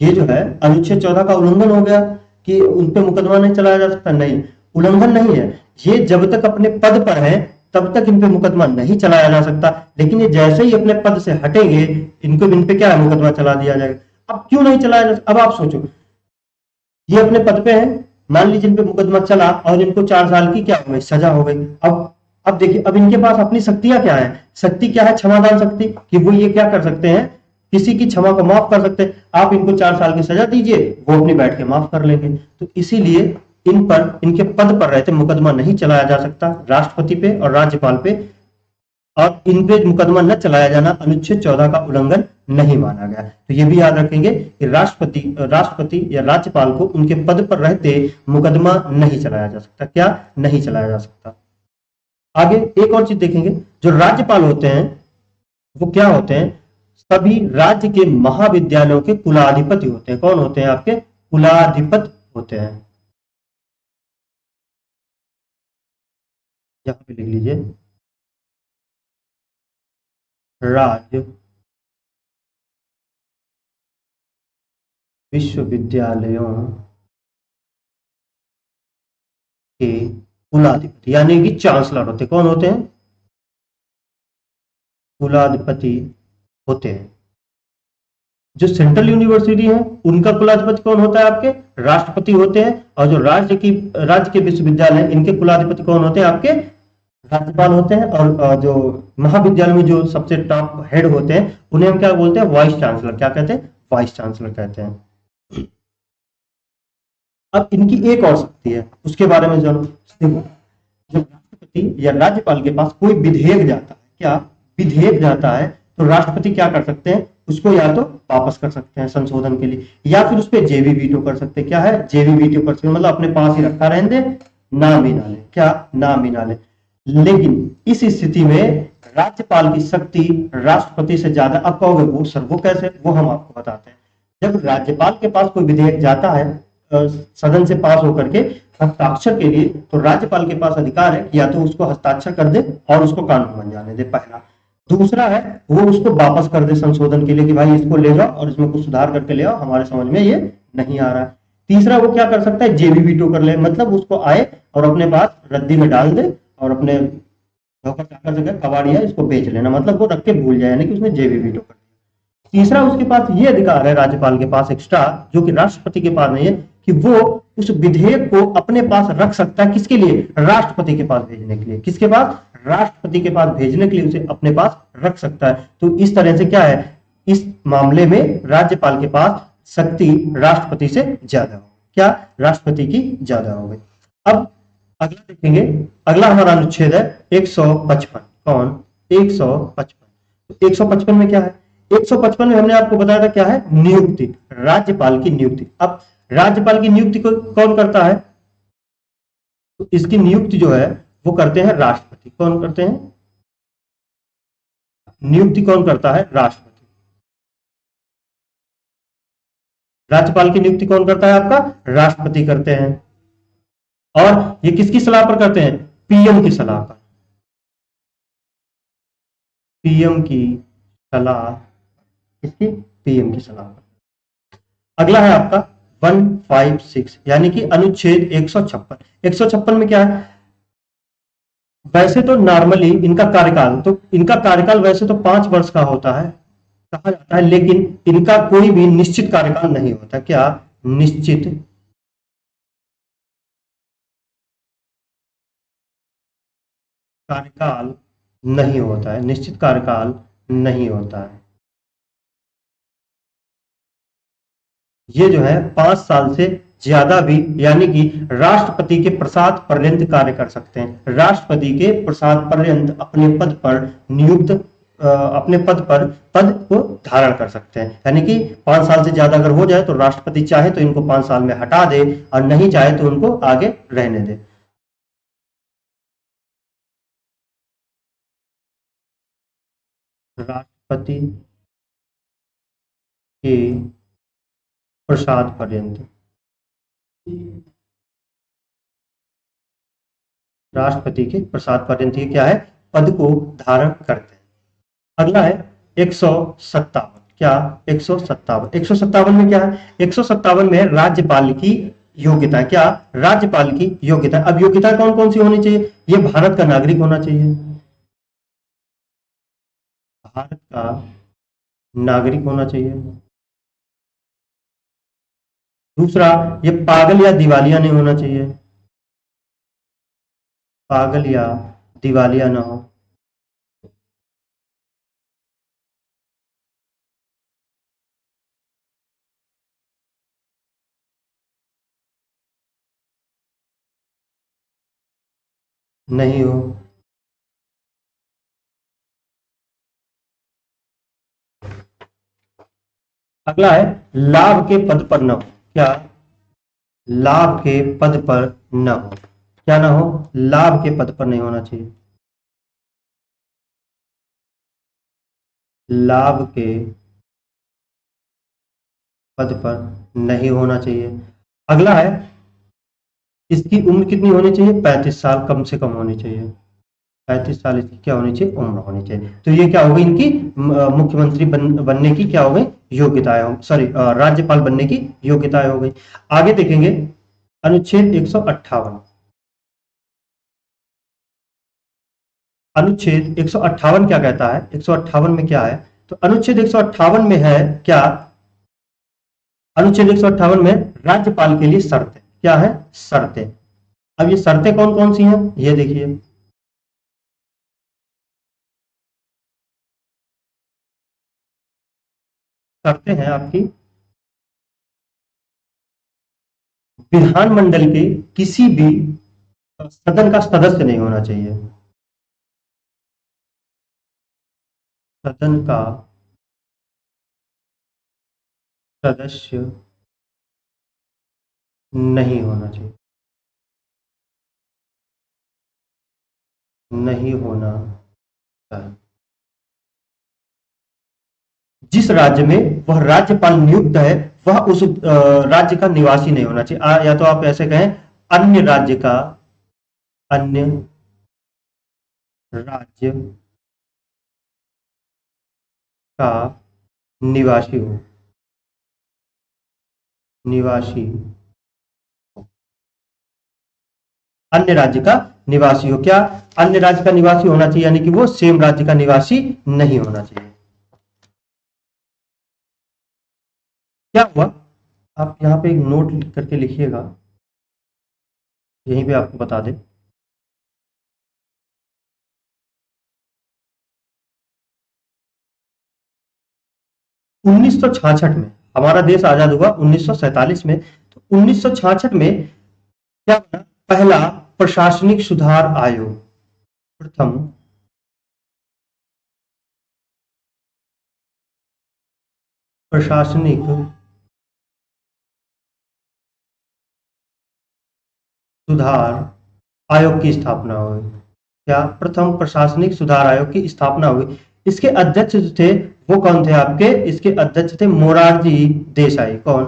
ये जो है अनुच्छेद 14 का उल्लंघन हो गया कि उन पे मुकदमा नहीं चलाया जा सकता। नहीं, उल्लंघन नहीं है। ये जब तक अपने पद पर है तब तक इन पे मुकदमा नहीं चलाया जा सकता, लेकिन ये जैसे ही अपने पद से हटेंगे इन पे क्या है, मुकदमा चला दिया जाएगा। अब क्यों नहीं चलाया जा सकता, अब आप सोचो, ये अपने पद पे है, मान लीजिए इन पे मुकदमा चला और इनको 4 साल की क्या हो गई, सजा हो गई। अब देखिए, अब इनके पास अपनी शक्तियां क्या है, शक्ति क्या है, क्षमादान शक्ति, कि वो ये क्या कर सकते हैं, किसी की क्षमा को माफ कर सकते हैं। आप इनको 4 साल की सजा दीजिए, वो अपनी बैठ के माफ कर लेंगे। तो इसीलिए इन पर, इनके पद पर रहते मुकदमा नहीं चलाया जा सकता राष्ट्रपति पे और राज्यपाल पे, और इन पे मुकदमा न चलाया जाना अनुच्छेद 14 का उल्लंघन नहीं माना गया। तो ये भी याद रखेंगे कि राष्ट्रपति या राज्यपाल को उनके पद पर रहते मुकदमा नहीं चलाया जा सकता। क्या नहीं चलाया जा सकता। आगे एक और चीज देखेंगे, जो राज्यपाल होते हैं वो क्या होते हैं, सभी राज्य के महाविद्यालयों के कुलाधिपति होते हैं। कौन होते हैं, आपके कुलाधिपति होते हैं। यहां पे लिख लीजिए, राज्य विश्वविद्यालयों के कुलाधिपति यानी कि चांसलर होते, कौन होते हैं? कुलाधिपति होते हैं। जो सेंट्रल यूनिवर्सिटी है उनका कुलाधिपति कौन होता है? आपके राष्ट्रपति होते हैं। और जो राज्य के विश्वविद्यालय हैं, इनके कुलाधिपति कौन होते हैं? आपके राज्यपाल होते हैं। और जो महाविद्यालय में जो सबसे टॉप हेड होते हैं उन्हें हम क्या बोलते हैं? Vice chancellor. क्या कहते हैं? वाइस चांसलर कहते हैं। अब इनकी एक और शक्ति है, उसके बारे में जानो। देखो, जब राष्ट्रपति या राज्यपाल के पास कोई विधेयक जाता है, क्या विधेयक जाता है, तो राष्ट्रपति क्या कर सकते हैं? उसको या तो वापस कर सकते हैं संशोधन के लिए, या फिर उस पर जेवी वीटो कर सकते हैं। क्या है? जेवी वीटो कर सकते हैं, मतलब अपने पास ही रखा रहने दे, नाम ही ना ले। क्या? नाम ही ना ले। लेकिन इस स्थिति में राज्यपाल की शक्ति राष्ट्रपति से ज्यादा। अब कहोगे वो सर वो कैसे? वो हम आपको बताते हैं। जब राज्यपाल के पास कोई विधेयक जाता है सदन से पास होकर के हस्ताक्षर के लिए, तो राज्यपाल के पास अधिकार है कि या तो उसको हस्ताक्षर कर दे और उसको कानून बन जाने दे, पहला। दूसरा है वो उसको वापस कर दे संशोधन के लिए कि भाई इसको ले जाओ और इसमें कुछ सुधार करके ले आओ, हमारे समझ में ये नहीं आ रहा है। तीसरा वो क्या कर सकता है? जेबी वीटो कर ले, मतलब उसको आए और अपने पास रद्दी में डाल दे और अपने धोखा क्या कर सके? कबाड़िया इसको बेच लेना, मतलब वो रख के भूल जाए, यानी कि उसने जेबी वीटो कर। तीसरा उसके पास ये अधिकार है राज्यपाल के पास एक्स्ट्रा, जो कि राष्ट्रपति के पास नहीं है, कि वो उस विधेयक को अपने पास रख सकता है। किसके लिए? राष्ट्रपति के पास भेजने के लिए। किसके पास? राष्ट्रपति के पास भेजने के लिए उसे अपने पास रख सकता है। तो इस तरह से क्या है, इस मामले में राज्यपाल के पास शक्ति राष्ट्रपति से ज्यादा हो। क्या? राष्ट्रपति की ज्यादा हो गई। अब अगला देखेंगे, अगला हमारा अनुच्छेद है 155। कौन? 155। 155 में क्या है? 155 में हमने आपको बताया था क्या है? नियुक्ति, राज्यपाल की नियुक्ति। अब राज्यपाल की नियुक्ति को कौन करता है? तो इसकी नियुक्ति जो है वो करते हैं राष्ट्रपति। कौन करते हैं? नियुक्ति कौन करता है? राष्ट्रपति। राज्यपाल की नियुक्ति कौन करता है? आपका राष्ट्रपति करते हैं। और ये किसकी सलाह पर करते हैं? पीएम की सलाह पर। पीएम की सलाह, किसकी? पीएम की सलाह पर। अगला है आपका 156 यानी कि अनुच्छेद 156। 156 में क्या है? वैसे तो नॉर्मली इनका कार्यकाल वैसे तो 5 वर्ष का होता है कहा जाता है, लेकिन इनका कोई भी निश्चित कार्यकाल नहीं होता। क्या? निश्चित कार्यकाल नहीं होता है। निश्चित कार्यकाल नहीं होता है। ये जो है 5 साल से ज्यादा भी, यानी कि राष्ट्रपति के प्रसाद पर्यंत कार्य कर सकते हैं। राष्ट्रपति के प्रसाद पर्यंत अपने पद पर नियुक्त अपने पद को धारण कर सकते हैं। यानी कि 5 साल से ज्यादा अगर हो जाए तो राष्ट्रपति चाहे तो इनको 5 साल में हटा दे और नहीं चाहे तो उनको आगे रहने दे। राष्ट्रपति के प्रसाद पर्यंत, राष्ट्रपति के प्रसाद पर्यंत ये क्या है? पद को धारण करते हैं। अगला है 157। क्या? 157। 157 में क्या है? 157 में राज्यपाल की योग्यता। क्या? राज्यपाल की योग्यता। अब योग्यता कौन कौन सी होनी चाहिए? ये भारत का नागरिक होना चाहिए। भारत का नागरिक होना चाहिए। दूसरा, ये पागल या दिवालिया नहीं होना चाहिए। पागल या दिवालिया ना हो। नहीं हो। अगला है लाभ के पद पर न हो। क्या? लाभ के पद पर न हो। क्या ना हो? लाभ के पद पर नहीं होना चाहिए। लाभ के पद पर नहीं होना चाहिए। अगला है, इसकी उम्र कितनी होनी चाहिए? 35 साल कम से कम होनी चाहिए। 35 साल इसकी क्या होनी चाहिए? उम्र होनी चाहिए। तो ये क्या हो गई इनकी मुख्यमंत्री बनने की क्या हो गई? योग्यताएं हो, सॉरी, राज्यपाल बनने की योग्यताएं हो गई। आगे देखेंगे अनुच्छेद 158। अनुच्छेद 158 क्या कहता है? 158 में क्या है? तो अनुच्छेद 158 में है क्या? अनुच्छेद 158 में राज्यपाल के लिए शर्तें क्या है? शर्तें। अब ये शर्तें कौन कौन सी हैं ये देखिए। शर्तें हैं आपकी, विधानमंडल के किसी भी सदन का सदस्य नहीं होना चाहिए। सदन का सदस्य नहीं होना चाहिए। नहीं होना चाहिए। जिस राज्य में वह राज्यपाल नियुक्त है वह उस राज्य का निवासी नहीं होना चाहिए। या तो आप ऐसे कहें, अन्य राज्य का, अन्य राज्य का निवासी हो, निवासी, अन्य राज्य का निवासी हो। क्या अन्य राज्य का निवासी होना चाहिए? यानी कि वो सेम राज्य का निवासी नहीं होना चाहिए। क्या हुआ, आप यहां पे एक नोट करके लिखिएगा, यहीं पे आपको बता दें। 1966 में हमारा देश आजाद हुआ 1947 में। तो 1966 में क्या बना? पहला प्रशासनिक सुधार आयोग, प्रथम प्रशासनिक सुधार आयोग की स्थापना हुई। क्या? प्रथम प्रशासनिक सुधार आयोग की स्थापना हुई। इसके अध्यक्ष जो थे वो कौन थे आपके? इसके अध्यक्ष थे मोरारजी देसाई। कौन?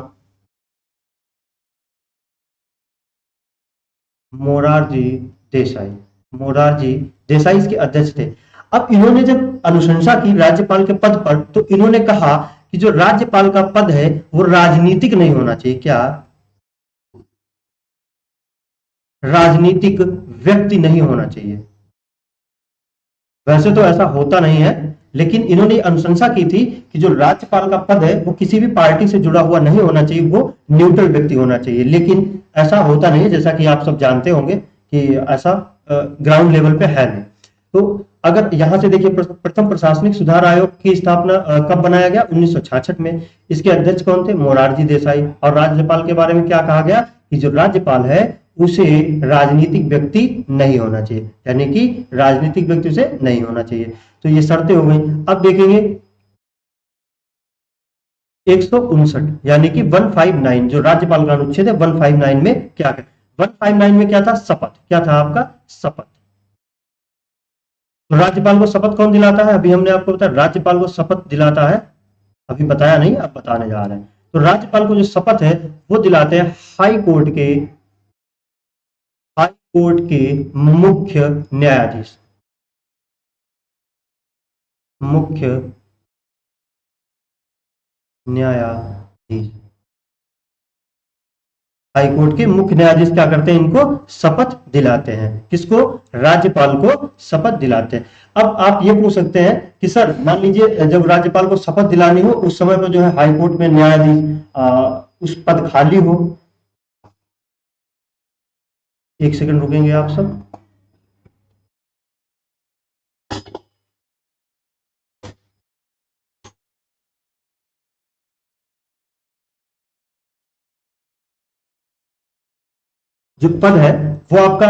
मोरारजी देसाई। मोरारजी देसाई इसके अध्यक्ष थे। अब इन्होंने जब अनुशंसा की राज्यपाल के पद पर, तो इन्होंने कहा कि जो राज्यपाल का पद है वो राजनीतिक नहीं होना चाहिए। क्या? राजनीतिक व्यक्ति नहीं होना चाहिए। वैसे तो ऐसा होता नहीं है, लेकिन इन्होंने अनुशंसा की थी कि जो राज्यपाल का पद है वो किसी भी पार्टी से जुड़ा हुआ नहीं होना चाहिए, वो न्यूट्रल व्यक्ति होना चाहिए। लेकिन ऐसा होता नहीं है, जैसा कि आप सब जानते होंगे कि ऐसा ग्राउंड लेवल पे है नहीं। तो अगर यहां से देखिए, प्रथम प्रशासनिक सुधार आयोग की स्थापना कब बनाया गया? 1966 में। इसके अध्यक्ष कौन थे? मोरारजी देसाई। और राज्यपाल के बारे में क्या कहा गया? कि जो राज्यपाल है उसे राजनीतिक व्यक्ति नहीं होना चाहिए, यानी कि राजनीतिक व्यक्ति से नहीं होना चाहिए। तो ये शर्तें हो गई। अब देखेंगे 159, यानी कि 159 जो राज्यपाल का अनुच्छेद है, 159 में क्या है? 159 में क्या था? शपथ। क्या था आपका? शपथ। तो राज्यपाल को शपथ कौन दिलाता है? अभी हमने आपको बताया राज्यपाल को शपथ दिलाता है, अभी बताया नहीं, अब बताने जा रहे हैं। तो राज्यपाल को जो शपथ है वो दिलाते हैं हाई कोर्ट के मुख्य न्यायाधीश। मुख्य न्यायाधीश, हाईकोर्ट के मुख्य न्यायाधीश क्या करते हैं? इनको शपथ दिलाते हैं। किसको? राज्यपाल को शपथ दिलाते हैं। अब आप ये पूछ सकते हैं कि सर मान लीजिए जब राज्यपाल को शपथ दिलानी हो उस समय पर जो है हाईकोर्ट में न्यायाधीश उस पद खाली हो। एक सेकंड रुकेंगे आप सब। जो पद है वो आपका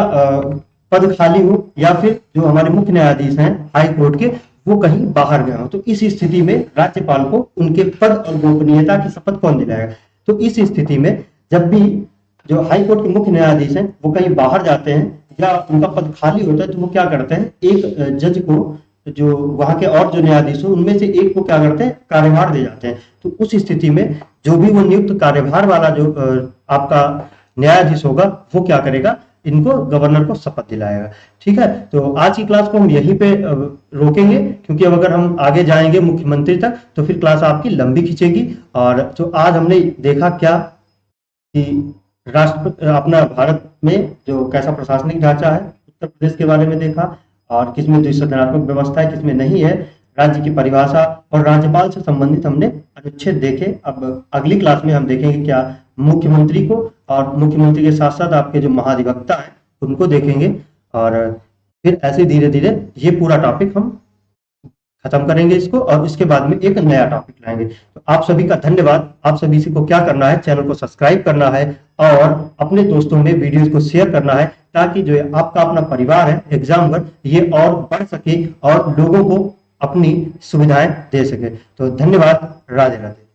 पद खाली हो, या फिर जो हमारे मुख्य न्यायाधीश हैं हाई कोर्ट के वो कहीं बाहर गए हो, तो इस स्थिति में राज्यपाल को उनके पद और गोपनीयता की शपथ कौन दिलाएगा? तो इस स्थिति में जब भी जो हाई कोर्ट के मुख्य न्यायाधीश हैं वो कहीं बाहर जाते हैं या उनका पद खाली होता है, तो वो क्या करते हैं? एक जज को जो वहां के और जो न्यायाधीश हो उनमें से एक को क्या करते हैं, कार्यभार दे जाते हैं। तो उस स्थिति में जो भी वो नियुक्त कार्यभार वाला जो आपका न्यायाधीश होगा वो क्या करेगा, इनको गवर्नर को शपथ दिलाएगा। ठीक है, तो आज की क्लास को हम यहीं पे रोकेंगे, क्योंकि अब अगर हम आगे जाएंगे मुख्यमंत्री तक तो फिर क्लास आपकी लंबी खींचेगी। और तो आज हमने देखा क्या कि राष्ट्र अपना भारत में जो कैसा प्रशासनिक ढांचा है, उत्तर प्रदेश के बारे में देखा, और किसमें द्विसदनात्मक व्यवस्था है, किसमें नहीं है, राज्य की परिभाषा और राज्यपाल से संबंधित हमने अनुच्छेद देखे। अब अगली क्लास में हम देखेंगे क्या मुख्यमंत्री को, और मुख्यमंत्री के साथ साथ आपके जो महाधिवक्ता हैं उनको देखेंगे, और फिर ऐसे धीरे धीरे ये पूरा टॉपिक हम खत्म करेंगे इसको, और इसके बाद में एक नया टॉपिक लाएंगे। तो आप सभी का धन्यवाद। आप सभी को क्या करना है, चैनल को सब्सक्राइब करना है और अपने दोस्तों में वीडियोस को शेयर करना है, ताकि जो आपका अपना परिवार है एग्जाम पर ये और बढ़ सके और लोगों को अपनी सुविधाएं दे सके। तो धन्यवाद, राधे राधे।